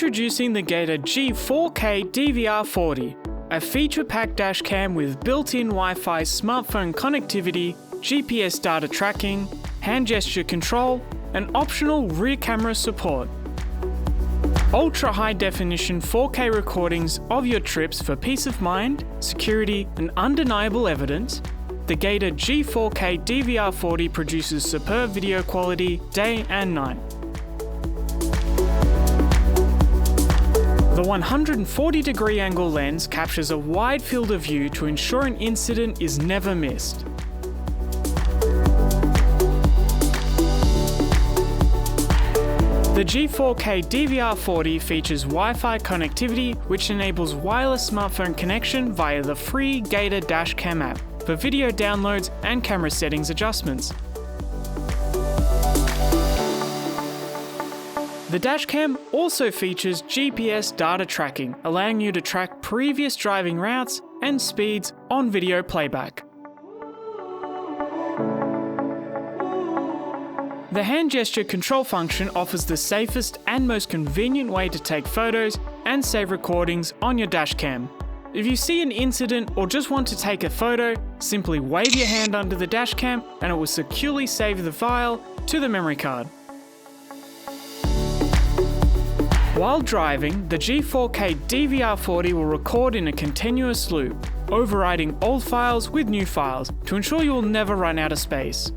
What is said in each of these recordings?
Introducing the Gator G4KDVR40, a feature-packed dash cam with built-in Wi-Fi smartphone connectivity, GPS data tracking, hand gesture control, and optional rear camera support. Ultra-high definition 4K recordings of your trips for peace of mind, security, and undeniable evidence, the Gator G4KDVR40 produces superb video quality day and night. The 140-degree angle lens captures a wide field of view to ensure an incident is never missed. The G4KDVR40 features Wi-Fi connectivity, which enables wireless smartphone connection via the free Gator Dash Cam app for video downloads and camera settings adjustments. The dashcam also features GPS data tracking, allowing you to track previous driving routes and speeds on video playback. The hand gesture control function offers the safest and most convenient way to take photos and save recordings on your dashcam. If you see an incident or just want to take a photo, simply wave your hand under the dashcam and it will securely save the file to the memory card. While driving, the G4KDVR40 will record in a continuous loop, overwriting old files with new files to ensure you will never run out of space.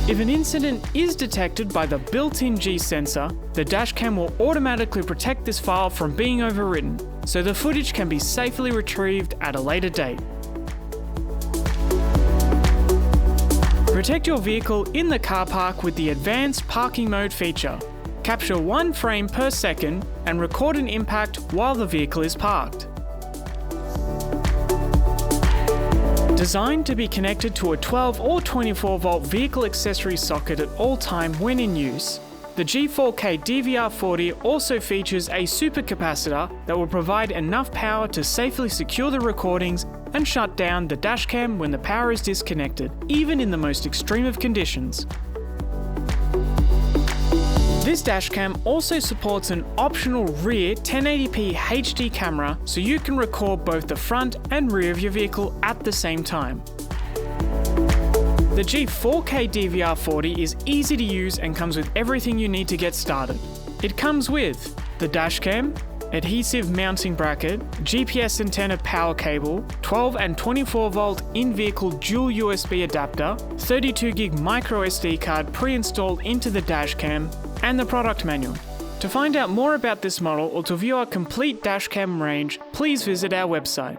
If an incident is detected by the built-in G sensor, the dashcam will automatically protect this file from being overwritten, so the footage can be safely retrieved at a later date. Protect your vehicle in the car park with the advanced parking mode feature. Capture 1 frame per second and record an impact while the vehicle is parked. Designed to be connected to a 12 or 24 volt vehicle accessory socket at all time when in use, the G4KDVR40 also features a supercapacitor that will provide enough power to safely secure the recordings and shut down the dashcam when the power is disconnected, even in the most extreme of conditions. This dashcam also supports an optional rear 1080p HD camera, so you can record both the front and rear of your vehicle at the same time. The G4KDVR40 is easy to use and comes with everything you need to get started. It comes with the dashcam, adhesive mounting bracket, GPS antenna power cable, 12 and 24 volt in-vehicle dual USB adapter, 32 gig micro SD card pre-installed into the dashcam, and the product manual. To find out more about this model or to view our complete dashcam range, please visit our website.